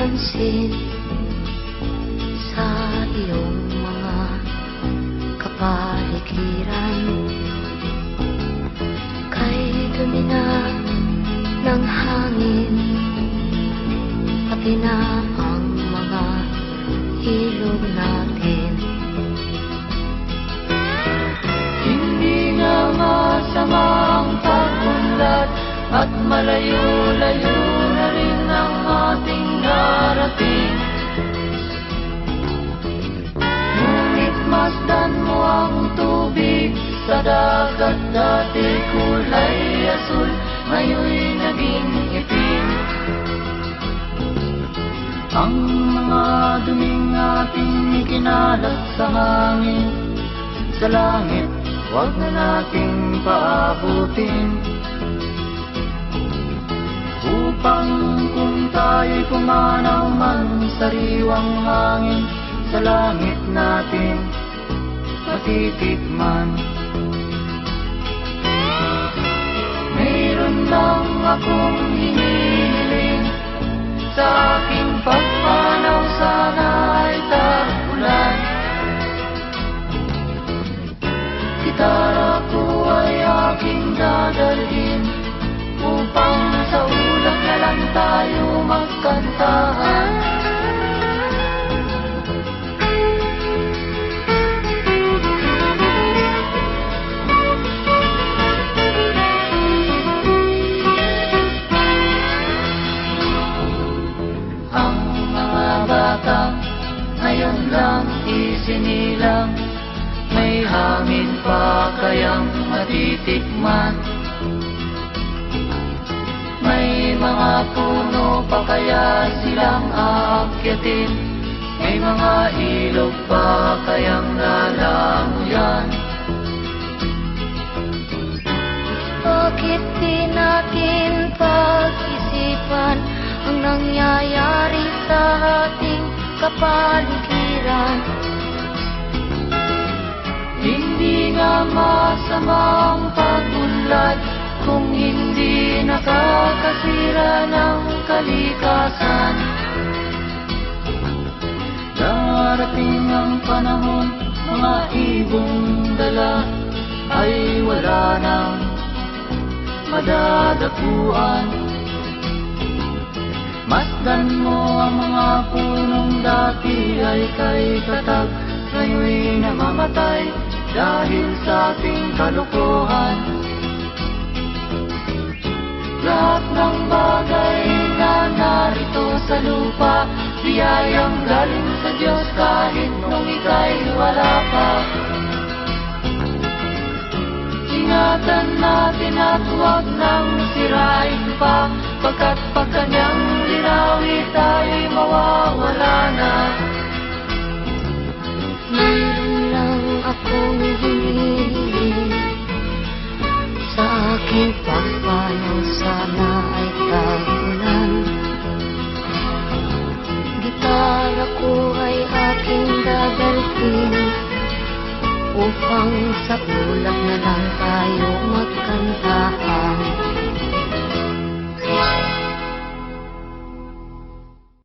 pansin sa iyong mga kapaligiran. Kay dumi na ng hangin, pati na ang mga ilog natin. Hindi nga masamang pagunlad at malayo-layo na rin ang ating narating. Ngunit masdan mo ang tubig sa dagat, dati kulay asul, ngayon'y naging itim. Ang mga duming ating ikinalat sa hangin, sa langit, huwag na nating paabutin. Upang kung tayo'y pumanaw man, sariwang hangin sa langit natin matitikman. Mayroon lang akong hinihiling, sa aking pagpanaw sana ay tag-ulan. Gitara ko ay aking dadalhin, upang sa ulap na lang tayo magkantahan. Ang mga bata ngayon lang isinilang, may hangin pa kayang matitikman. May mga puno pa kaya silang aakyatin, may mga ilog pa kayang lalanguyan. Bakit di natin pag-isipan ang nangyayari sa ating kapaligiran? Hindi nga masamang pagunlad kung hindi nakakasira ng kalikasan. Darating ang panahon, mga ibong dala ay wala nang madadapuan. Masdan mo ang mga punong dati ay kay tatag, ngayon'y namamatay dahil sa ating kalokohan. Lahat ng bagay na narito sa lupa, biyayang galing sa Diyos kahit nung ika'y wala pa. Ingatan natin at huwag nang sirain pa, pagkat pag kanyang linawi tayo'y mawawala na. Mayroon lang akong hinihiling, sa aking pagpanaw sana ay tag-ulan. Gitara ko ay aking dadalhin, upang sa ulap na lang tayo magkantahan.